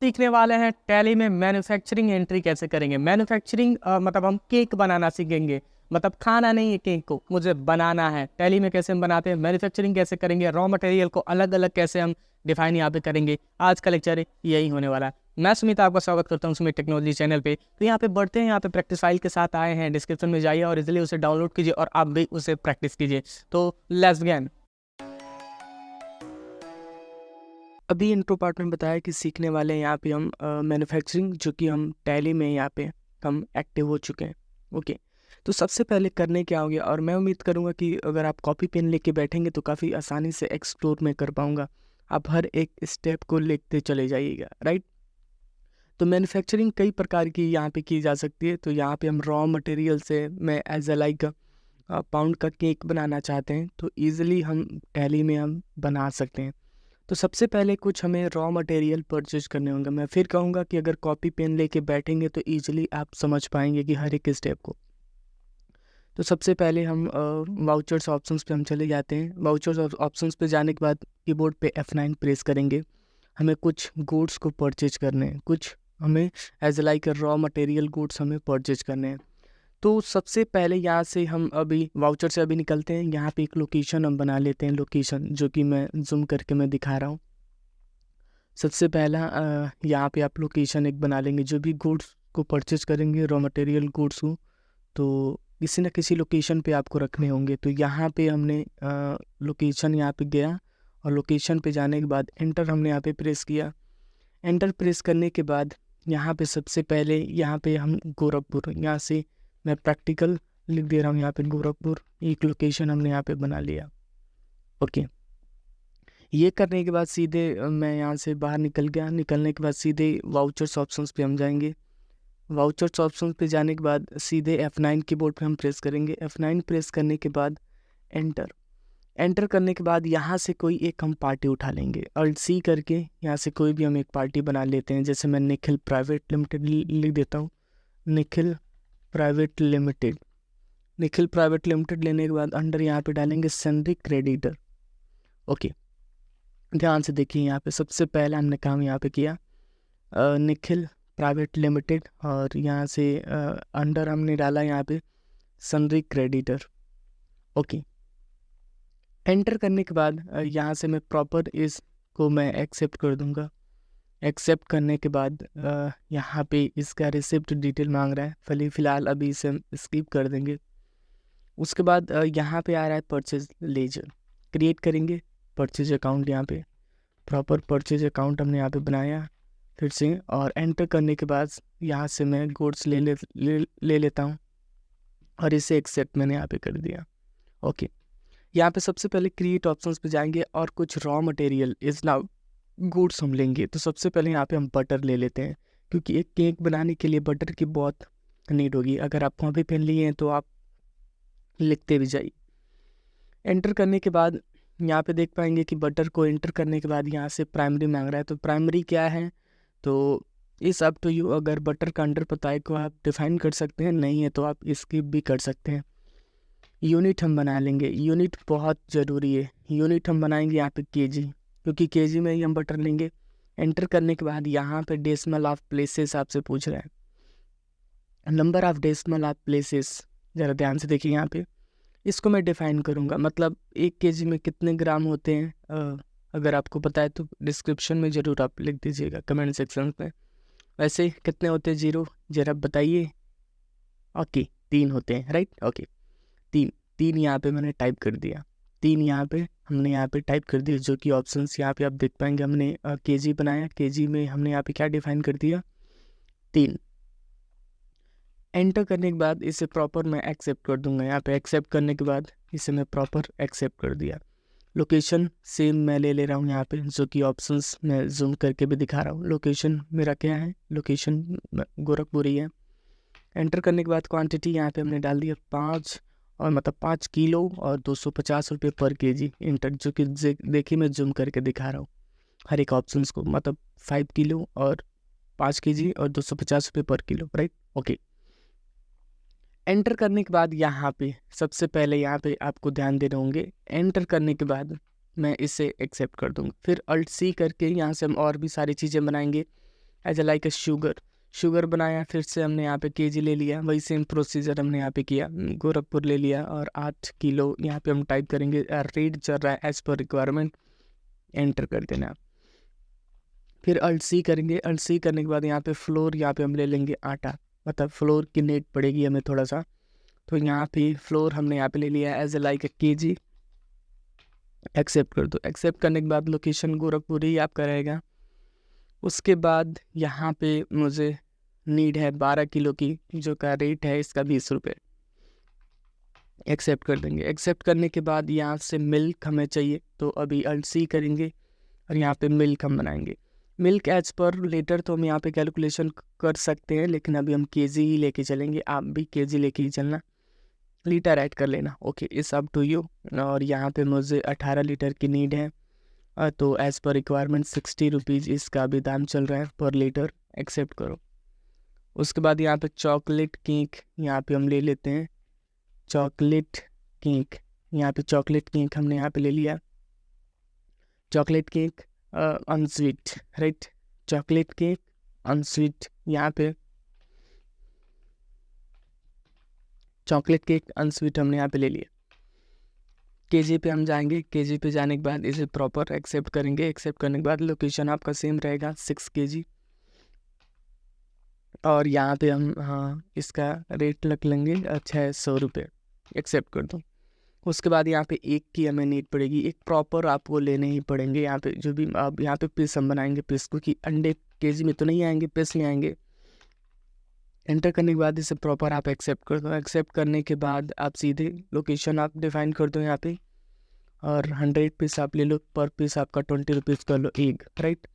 सीखने वाले हैं टैली में मैन्युफैक्चरिंग एंट्री कैसे करेंगे। मैन्युफैक्चरिंग मतलब हम केक बनाना सीखेंगे, मतलब खाना नहीं है केक को, मुझे बनाना है। टैली में कैसे हम बनाते हैं, मैन्युफैक्चरिंग कैसे करेंगे, रॉ मटेरियल को अलग अलग कैसे हम डिफाइन यहाँ पे करेंगे। आज का लेक्चर यही होने वाला है। मैं सुमित आपका स्वागत करता हूँ सुमित टेक्नोलॉजी चैनल पे। तो यहाँ पे बढ़ते हैं, यहाँ पे प्रैक्टिस फाइल के साथ आए हैं, डिस्क्रिप्शन में जाइए और इजिली उसे डाउनलोड कीजिए और आप भी उसे प्रैक्टिस कीजिए। तो लेट्स बिगिन। अभी इंट्रो पार्ट में बताया कि सीखने वाले हैं यहाँ पे हम मैन्युफैक्चरिंग, जो कि हम टैली में यहाँ पे हम एक्टिव हो चुके हैं। ओके, तो सबसे पहले करने क्या हो गया, और मैं उम्मीद करूँगा कि अगर आप कॉपी पेन लेके बैठेंगे तो काफ़ी आसानी से एक्सप्लोर में कर पाऊँगा। आप हर एक स्टेप को लिखते चले जाइएगा, राइट। तो मैन्युफैक्चरिंग कई प्रकार की यहाँ पे की जा सकती है। तो यहाँ पे हम रॉ मटेरियल से, मैं एज अ लाइक पाउंड का केक बनाना चाहते हैं तो ईजिली हम टैली में हम बना सकते हैं। तो सबसे पहले कुछ हमें रॉ मटेरियल परचेज करने होंगे। मैं फिर कहूँगा कि अगर कॉपी पेन लेके बैठेंगे तो ईजिली आप समझ पाएंगे कि हर एक स्टेप को। तो सबसे पहले हम वाउचर्स ऑप्शंस पे हम चले जाते हैं। वाउचर्स ऑप्शंस पे जाने के बाद कीबोर्ड पे F9 प्रेस करेंगे। हमें कुछ गुड्स को परचेज करने हैं, कुछ हमें as like raw material goods हमें परचेज करने हैं। तो सबसे पहले यहाँ से हम अभी वाउचर से अभी निकलते हैं। यहाँ पे एक लोकेशन हम बना लेते हैं, लोकेशन जो कि मैं जूम करके मैं दिखा रहा हूँ। सबसे पहला यहाँ पे आप लोकेशन एक बना लेंगे। जो भी गुड्स को परचेज करेंगे, रॉ मटेरियल गुड्स को, तो किसी न किसी लोकेशन पे आपको रखने होंगे। तो यहाँ पे हमने लोकेशन यहाँ पे गया और लोकेशन पे जाने के बाद एंटर हमने यहाँ पे प्रेस किया। एंटर प्रेस करने के बाद यहाँ पे सबसे पहले यहाँ पे हम गोरखपुर, यहाँ से मैं प्रैक्टिकल लिख दे रहा हूँ। यहाँ पे गोरखपुर एक लोकेशन हमने यहाँ पे बना लिया। ओके, ये करने के बाद सीधे मैं यहाँ से बाहर निकल गया। निकलने के बाद सीधे वाउचर्स ऑप्शंस पे हम जाएंगे। वाउचर्स ऑप्शंस पे जाने के बाद सीधे F9 कीबोर्ड पे हम प्रेस करेंगे। F9 प्रेस करने के बाद एंटर। एंटर करने के बाद यहाँ से कोई एक हम पार्टी उठा लेंगे, Alt C करके यहाँ से कोई भी हम एक पार्टी बना लेते हैं। जैसे मैं निखिल प्राइवेट लिमिटेड लिख देता हूँ, Nikhil private limited. Nikhil private limited लेने के बाद अंडर यहाँ पे डालेंगे सनरी क्रेडिटर। ओके, ध्यान से देखिए, यहाँ पे सबसे पहला हमने काम यहाँ पे किया निखिल प्राइवेट लिमिटेड, और यहाँ से अंडर हमने डाला यहाँ पे सनरी क्रेडिटर। ओके, एंटर करने के बाद यहाँ से मैं प्रॉपर इसको मैं एक्सेप्ट कर दूंगा। एक्सेप्ट करने के बाद यहाँ पे इसका रिसिप्ट डिटेल मांग रहा है, फ़िलहाल अभी इसे हम स्किप कर देंगे। उसके बाद यहाँ पे आ रहा है परचेज लेजर, क्रिएट करेंगे परचेज अकाउंट। यहाँ पे प्रॉपर परचेज अकाउंट हमने यहाँ पे बनाया फिर से, और एंटर करने के बाद यहाँ से मैं गुड्स ले लेता हूँ और इसे एक्सेप्ट मैंने यहाँ पे कर दिया। ओके, यहाँ पे सबसे पहले क्रिएट ऑप्शंस पे जाएंगे और कुछ raw material is now goods हम लेंगे। तो सबसे पहले यहाँ पे हम बटर ले लेते हैं, क्योंकि एक केक बनाने के लिए बटर की बहुत नीड होगी। अगर आप कॉपी पेन लिए हैं तो आप लिखते भी जाइए। एंटर करने के बाद यहाँ पे देख पाएंगे कि बटर को एंटर करने के बाद यहाँ से प्राइमरी मांग रहा है। तो प्राइमरी क्या है, तो इस अप टू यू। अगर बटर का अंडर पता है को आप डिफाइन कर सकते हैं, नहीं है तो आप स्किप भी कर सकते हैं। यूनिट हम बना लेंगे, यूनिट बहुत ज़रूरी है। यूनिट हम बनाएंगे यहाँ पे केजी, क्योंकि केजी में ही हम बटर लेंगे। एंटर करने के बाद यहाँ पे डेसिमल ऑफ प्लेसेस आपसे पूछ रहा है, number of decimal of places. ज़रा ध्यान से देखिए, यहाँ पे इसको मैं डिफ़ाइन करूँगा, मतलब 1 केजी में कितने ग्राम होते हैं। अगर आपको पता है तो डिस्क्रिप्शन में ज़रूर आप लिख दीजिएगा, कमेंट सेक्शन में। वैसे कितने होते हैं 0, ज़रा बताइए। ओके, 3 होते हैं, राइट। ओके, 3 यहाँ पे मैंने टाइप कर दिया। 3 यहाँ पे हमने यहाँ पे टाइप कर दिया, जो कि ऑप्शंस यहाँ पे आप देख पाएंगे। हमने केजी बनाया, केजी में हमने यहाँ पे क्या डिफाइन कर दिया, 3। एंटर करने के बाद इसे प्रॉपर मैं एक्सेप्ट कर दूंगा। यहाँ पे एक्सेप्ट करने के बाद इसे मैं प्रॉपर एक्सेप्ट कर दिया। लोकेशन सेम मैं ले रहा हूँ यहाँ पे, जो कि ऑप्शंस मैं जूम करके भी दिखा रहा हूँ। लोकेशन मेरा क्या है, लोकेशन गोरखपुर ही है। एंटर करने के बाद क्वांटिटी यहाँ पे हमने डाल दिया 5, और मतलब 5 किलो और 250 रुपये पर केजी। इंटर, जो कि देखिए मैं जूम करके दिखा रहा हूँ हर एक ऑप्शंस को, मतलब 5 किलो और 5 केजी और 250 रुपये पर किलो, राइट। ओके, एंटर करने के बाद यहाँ पे सबसे पहले यहाँ पे आपको ध्यान देने होंगे। एंटर करने के बाद मैं इसे एक्सेप्ट कर दूँगा। फिर Alt C करके यहाँ से हम और भी सारी चीज़ें बनाएंगे। As a like a sugar बनाया, फिर से हमने यहाँ पे केजी ले लिया, वही सेम प्रोसीजर हमने यहाँ पे किया, गोरखपुर ले लिया और 8 किलो यहाँ पे हम टाइप करेंगे, रेट चल रहा है एज पर रिक्वायरमेंट, एंटर कर देना। फिर अल्ट सी करेंगे, अल्ट सी करने के बाद यहाँ पे फ्लोर, यहाँ पे हम ले लेंगे आटा, मतलब फ्लोर की नेट पड़ेगी हमें थोड़ा सा, तो यहाँ पे फ्लोर हमने यहाँ पे ले लिया as a like a kg, accept कर दो। एक्सेप्ट करने के बाद लोकेशन गोरखपुर ही आपका रहेगा। उसके बाद यहाँ पे मुझे नीड है 12 किलो की, जो का रेट है इसका 20 रुपये, एक्सेप्ट कर देंगे। एक्सेप्ट करने के बाद यहाँ से मिल्क हमें चाहिए, तो अभी अल्ट सी करेंगे और यहाँ पे मिल्क हम बनाएंगे। मिल्क एज पर लेटर तो हम यहाँ पे कैलकुलेशन कर सकते हैं, लेकिन अभी हम केजी ही लेके चलेंगे, आप भी केजी लेके ही चलना, लीटर ऐड कर लेना। Okay, it's up to you. और यहाँ पे मुझे 18 लीटर की नीड है, तो एज़ पर रिक्वायरमेंट 60 रुपीज़ इसका भी दाम चल रहा है पर लीटर, एक्सेप्ट करो। उसके बाद यहाँ पे चॉकलेट केक यहाँ पे हम ले लेते हैं, चॉकलेट केक, यहाँ पे चॉकलेट केक हमने यहाँ पे ले लिया, chocolate cake unsweet, right, chocolate cake unsweet, यहाँ पे चॉकलेट केक अनस्वीट हमने यहाँ पे ले लिया। केजी पे हम जाएंगे, केजी पे जाने के बाद इसे प्रॉपर एक्सेप्ट करेंगे। एक्सेप्ट करने के बाद लोकेशन आपका सेम रहेगा 6 केजी, और यहाँ पे हम इसका रेट रख लेंगे 600 रुपये, एक्सेप्ट कर दो। उसके बाद यहाँ पे एक की हमें नीड पड़ेगी, एक प्रॉपर आपको लेने ही पड़ेंगे। यहाँ पे जो भी आप यहाँ पे पीस हम बनाएंगे, पीस, क्योंकि अंडे केजी में तो नहीं आएंगे, पीस में आएंगे। एंटर करने के बाद इसे प्रॉपर आप एक्सेप्ट कर दो। एक्सेप्ट करने के बाद आप सीधे लोकेशन आप डिफाइन कर दो यहाँ पे, और 100 पीस आप ले लो, पर पीस आपका 20 रुपीज़ कर लो एक, राइट।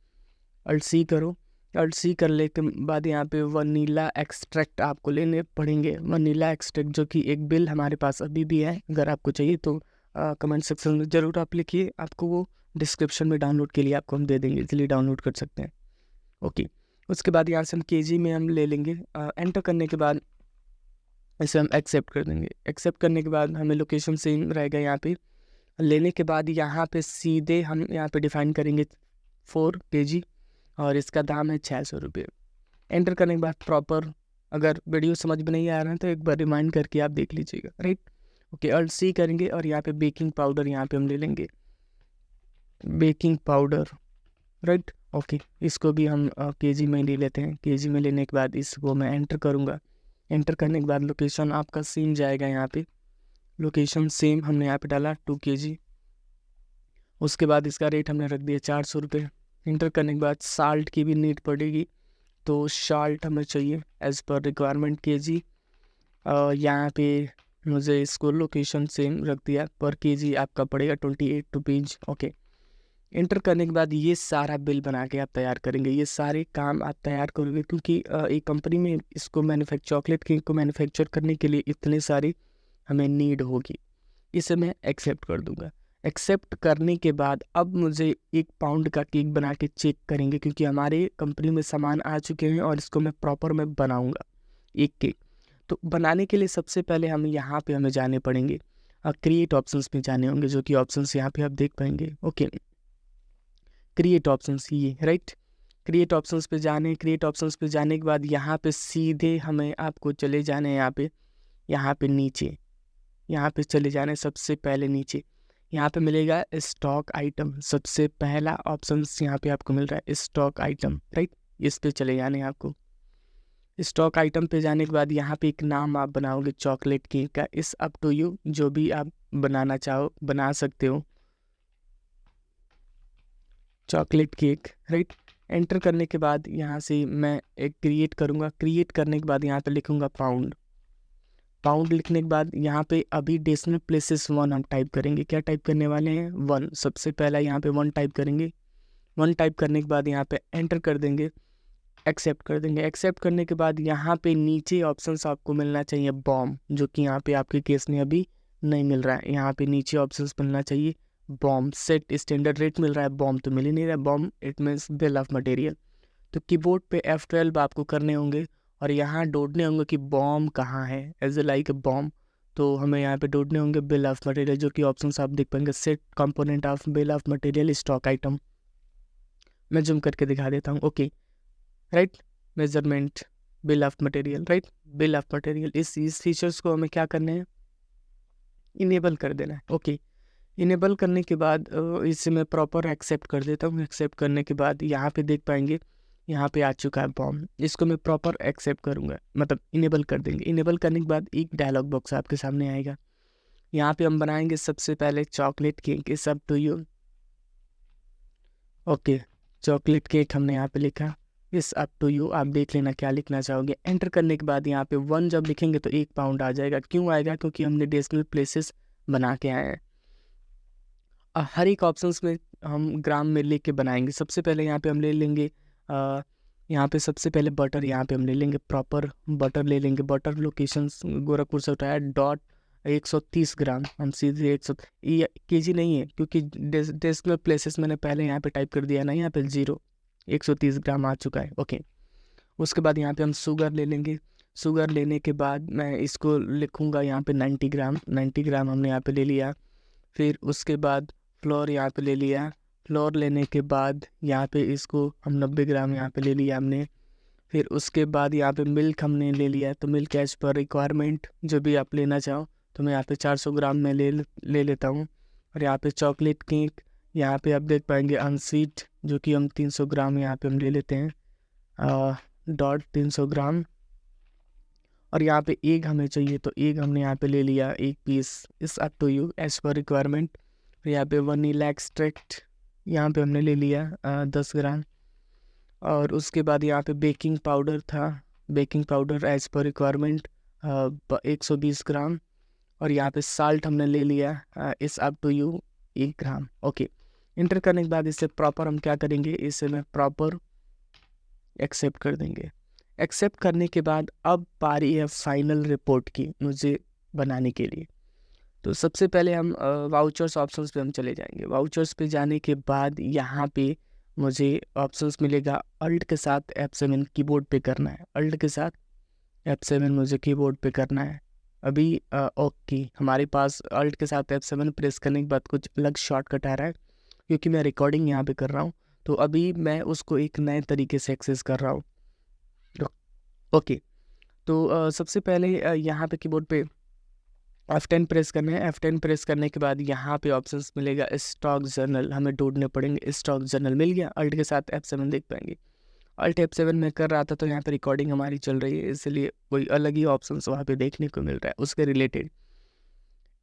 अल्ट सी करो, अल्ट सी करने के बाद यहाँ पे वनीला एक्सट्रैक्ट आपको लेने पड़ेंगे, वनीला एक्सट्रैक्ट, जो कि एक बिल हमारे पास अभी भी है, अगर आपको चाहिए तो कमेंट सेक्शन में ज़रूर आप लिखिए, आपको वो डिस्क्रिप्शन में डाउनलोड के लिए आपको हम दे देंगे, इसलिए डाउनलोड कर सकते हैं। ओके, उसके बाद यहाँ से हम केजी में हम ले लेंगे। एंटर करने के बाद इसे हम एक्सेप्ट कर देंगे। एक्सेप्ट करने के बाद हमें लोकेशन सेम रहेगा यहाँ पे, लेने के बाद यहाँ पे सीधे हम यहाँ पे डिफाइन करेंगे 4 केजी, और इसका दाम है 600 रुपये। एंटर करने के बाद प्रॉपर, अगर वीडियो समझ में नहीं आ रहा है तो एक बार रिमाइंड करके आप देख लीजिएगा, राइट। ओके, अल्ट सी करेंगे और यहाँ पे बेकिंग पाउडर यहाँ पे हम ले लेंगे, बेकिंग पाउडर, राइट। ओके, इसको भी हम केजी में ले लेते हैं। केजी में लेने के बाद इसको मैं एंटर करूँगा। एंटर करने के बाद लोकेशन आपका सेम जाएगा, यहाँ पे लोकेशन सेम हमने यहाँ पे डाला 2 केजी। उसके बाद इसका रेट हमने रख दिया 400 रुपये। एंटर करने के बाद साल्ट की भी नीड पड़ेगी, तो साल्ट हमें चाहिए एज़ पर रिक्वायरमेंट केजी। यहाँ पे मुझे इसको लोकेशन सेम रख दिया, पर केजी आपका पड़ेगा 28 रुपीज़। ओके, एंटर करने के बाद ये सारा बिल बना के आप तैयार करेंगे, ये सारे काम आप तैयार करोगे, क्योंकि एक कंपनी में इसको चॉकलेट केक को मैन्युफैक्चर करने के लिए इतने सारी हमें नीड होगी। इसे मैं एक्सेप्ट कर दूंगा। एक्सेप्ट करने के बाद अब मुझे 1 पाउंड का केक बना के चेक करेंगे, क्योंकि हमारे कंपनी में सामान आ चुके हैं और इसको मैं प्रॉपर मैं बनाऊँगा एक केक। तो बनाने के लिए सबसे पहले हम यहाँ पे हमें जाने पड़ेंगे, क्रिएट ऑप्शंस में जाने होंगे, जो कि ऑप्शंस यहाँ पे आप देख पाएंगे। ओके, क्रिएट ऑप्शंस, ये राइट, क्रिएट ऑप्शंस पे जाने। क्रिएट ऑप्शंस पे जाने के बाद यहाँ पे सीधे हमें आपको चले जाने हैं यहाँ पे नीचे, यहाँ पे चले जाने सबसे पहले नीचे, यहाँ पे मिलेगा स्टॉक आइटम, सबसे पहला ऑप्शन यहाँ पे आपको मिल रहा है स्टॉक आइटम, राइट। इस पे चले जाने आपको। स्टॉक आइटम पे जाने के बाद यहाँ पे एक नाम आप बनाओगे चॉकलेट केक का, इस अप टू यू, जो भी आप बनाना चाहो बना सकते हो, चॉकलेट केक, राइट। एंटर करने के बाद यहाँ से मैं एक क्रिएट करूँगा। क्रिएट करने के बाद यहाँ पे लिखूँगा पाउंड। पाउंड लिखने के बाद यहाँ पे अभी डेसिमल प्लेसेस 1 हम टाइप करेंगे। क्या टाइप करने वाले हैं? 1। सबसे पहला यहाँ पे 1 टाइप करेंगे। 1 टाइप करने के बाद यहाँ पे एंटर कर देंगे, एक्सेप्ट कर देंगे। एक्सेप्ट करने के बाद यहाँ पे नीचे ऑप्शंस आपको मिलना चाहिए बॉम, जो कि यहाँ पे आपके केस में अभी नहीं मिल रहा है। यहाँ पे नीचे ऑप्शंस मिलना चाहिए बॉम, सेट स्टैंडर्ड रेट मिल रहा है, बॉम तो मिल ही नहीं रहा है। BOM it means bill of material. तो कीबोर्ड पे F12 आपको करने होंगे और यहाँ ढूंढने होंगे कि बॉम कहाँ है, एज ए लाइक बॉम। तो हमें यहाँ पे ढूंढने होंगे बिल ऑफ मटेरियल, जो कि ऑप्शंस आप देख पाएंगे, set component of bill of material stock item. मैं जूम करके दिखा देता हूँ। Okay, right, measurement, bill of material, right, bill of material, इस फीचर्स को हमें क्या करना है, इनेबल कर देना है। ओके, इनेबल करने के बाद इसे मैं प्रॉपर एक्सेप्ट कर देता हूँ। एक्सेप्ट करने के बाद यहाँ पे देख पाएंगे, यहाँ पे आ चुका है फॉर्म, इसको मैं प्रॉपर एक्सेप्ट करूँगा, मतलब इनेबल कर देंगे। इनेबल करने के बाद एक डायलॉग बॉक्स आपके सामने आएगा। यहाँ पे हम बनाएंगे सबसे पहले chocolate cake is up to you. Okay, chocolate cake हमने यहाँ पे लिखा, इस अप टू यू, आप देख लेना क्या लिखना चाहोगे। एंटर करने के बाद यहाँ पे 1 जब लिखेंगे तो 1 पाउंड आ जाएगा। क्यों आएगा? क्योंकि हमने डेसिमल प्लेसेस बना के आए हैं। हर एक ऑप्शंस में हम ग्राम में लेके बनाएंगे। सबसे पहले यहाँ पे हम ले लेंगे यहाँ पे सबसे पहले बटर, यहाँ पे हम ले लेंगे प्रॉपर बटर ले लेंगे। बटर लोकेशन गोरखपुर से उठाया, डॉट 130 ग्राम, हम सीधे 100 ये केजी नहीं है क्योंकि डेसिमल प्लेसेस मैंने पहले यहाँ पे टाइप कर दिया ना, यहाँ पे 130 ग्राम आ चुका है। ओके, उसके बाद यहाँ पे हम शुगर ले लेंगे। शुगर लेने के बाद मैं इसको लिखूँगा यहाँ पे 90 ग्राम। 90 ग्राम हमने यहाँ पे ले लिया। फिर उसके बाद फ्लोर यहाँ पे ले लिया। फ्लोर लेने के बाद यहाँ पे इसको हम 90 ग्राम यहाँ पे ले लिया हमने। फिर उसके बाद यहाँ पे मिल्क हमने ले लिया, तो मिल्क एज पर रिक्वायरमेंट जो भी आप लेना चाहो, तो मैं यहाँ पे 400 ग्राम में ले लेता हूँ। और यहाँ पे चॉकलेट केक, यहाँ पे आप देख पाएंगे अनस्वीट, जो कि हम 300 ग्राम यहाँ पे हम ले लेते हैं, डॉट 300 ग्राम। और यहाँ पे एग हमें चाहिए, तो एग हमने यहाँ पे ले लिया 1 piece, is up to you as per requirement. यहाँ पे वनीला एक्सट्रैक्ट यहाँ पे हमने ले लिया 10 ग्राम। और उसके बाद यहाँ पे बेकिंग पाउडर था, baking powder as per requirement 120 gram. और यहाँ पे साल्ट हमने ले लिया is up to you 1 gram. Okay, enter करने के बाद इसे प्रॉपर हम क्या करेंगे, इसे मैं प्रॉपर एक्सेप्ट कर देंगे। एक्सेप्ट करने के बाद अब पारी है फाइनल रिपोर्ट की मुझे बनाने के लिए। तो सबसे पहले हम वाउचर्स ऑप्शंस पे हम चले जाएंगे। वाउचर्स पे जाने के बाद यहाँ पे मुझे ऑप्शंस मिलेगा, अल्ट के साथ F7 कीबोर्ड पे करना है। अल्ट के साथ F7 मुझे कीबोर्ड पे करना है अभी। ओके, हमारे पास अल्ट के साथ F7 प्रेस करने के बाद कुछ अलग शॉर्टकट आ रहा है, क्योंकि मैं रिकॉर्डिंग यहाँ पे कर रहा हूँ, तो अभी मैं उसको एक नए तरीके से एक्सेस कर रहा हूँ। ओके, तो सबसे पहले यहाँ पे कीबोर्ड पे F10 प्रेस करना है। F10 प्रेस करने के बाद यहाँ पे ऑप्शंस मिलेगा स्टॉक जर्नल, हमें ढूंढने पड़ेंगे। स्टॉक जर्नल मिल गया, अल्ट के साथ F7 देख पाएंगे। अल्ट F7 में कर रहा था तो यहाँ पे रिकॉर्डिंग हमारी चल रही है, इसलिए कोई अलग ही ऑप्शंस वहाँ पे देखने को मिल रहा है उसके रिलेटेड।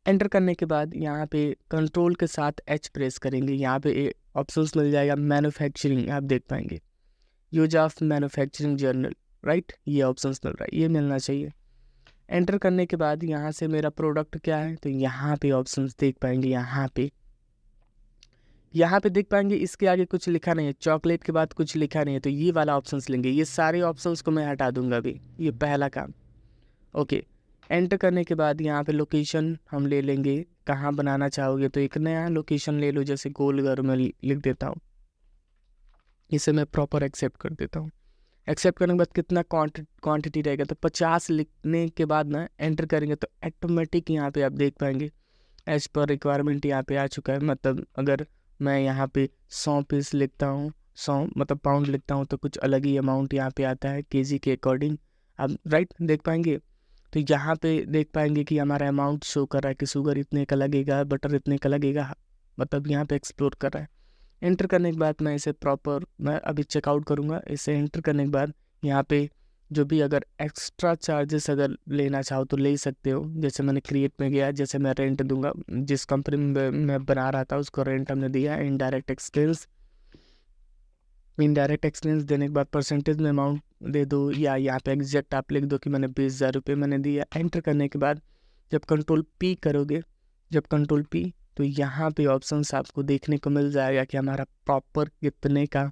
एंटर करने के बाद यहाँ पे कंट्रोल के साथ H प्रेस करेंगे। यहाँ पे ऑप्शंस मिल जाएगा मैन्युफैक्चरिंग, आप देख पाएंगे use of manufacturing journal, right, ये ऑप्शंस मिल रहा है, ये मिलना चाहिए। एंटर करने के बाद यहाँ से मेरा प्रोडक्ट क्या है, तो यहाँ पे ऑप्शंस देख पाएंगे। यहाँ पे देख पाएंगे इसके आगे कुछ लिखा नहीं है, चॉकलेट के बाद कुछ लिखा नहीं है, तो ये वाला ऑप्शंस लेंगे। ये सारे ऑप्शंस को मैं हटा दूंगा अभी, ये पहला काम। ओके, एंटर करने के बाद यहाँ पे लोकेशन हम ले लेंगे, कहाँ बनाना चाहोगे, तो एक नया लोकेशन ले लो, जैसे गोलघर में लिख देता हूँ। इसे मैं प्रॉपर एक्सेप्ट कर देता हूँ। एक्सेप्ट करने के बाद कितना क्वांटिटी रहेगा, तो 50 लिखने के बाद ना एंटर करेंगे तो ऑटोमेटिक यहाँ पे आप देख पाएंगे एज पर रिक्वायरमेंट यहाँ पे आ चुका है। मतलब अगर मैं यहाँ पे 100 पीस लिखता हूँ, 100 मतलब पाउंड लिखता हूँ, तो कुछ अलग ही अमाउंट यहाँ पे आता है केजी के अकॉर्डिंग, आप राइट देख पाएंगे। तो यहाँ पे देख पाएंगे कि हमारा अमाउंट शो कर रहा है कि शुगर इतने का लगेगा, बटर इतने का लगेगा, मतलब यहाँ पे एक्सप्लोर कर रहा है। एंटर करने के बाद मैं इसे प्रॉपर मैं अभी चेकआउट करूँगा। इसे एंटर करने के बाद यहाँ पे जो भी अगर एक्स्ट्रा चार्जेस अगर लेना चाहो तो ले सकते हो। जैसे मैंने क्रिएट में गया, जैसे मैं रेंट दूंगा, जिस कंपनी में मैं बना रहा था उसको रेंट हमने दिया। इनडायरेक्ट एक्सपेंस देने के बाद परसेंटेज में अमाउंट दे दो, या यहाँ पे एग्जैक्ट आप लिख दो कि मैंने 20,000 रुपये मैंने दिया। एंटर करने के बाद जब कंट्रोल P करोगे, तो यहाँ पे ऑप्शंस आपको देखने को मिल जाएगा कि हमारा प्रॉपर कितने का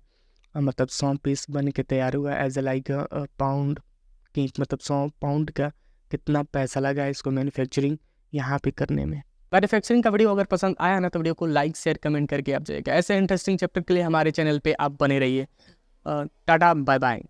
मतलब 100 पीस बन के तैयार हुआ एज ए लाइक पाउंड की, मतलब 100 पाउंड का कितना पैसा लगा इसको मैन्युफैक्चरिंग यहाँ पे करने में। मैन्युफैक्चरिंग का वीडियो अगर पसंद आया ना तो वीडियो को लाइक शेयर कमेंट करके आप जाइएगा। ऐसे इंटरेस्टिंग चैप्टर के लिए हमारे चैनल पे आप बने रहिए। Tata bye bye.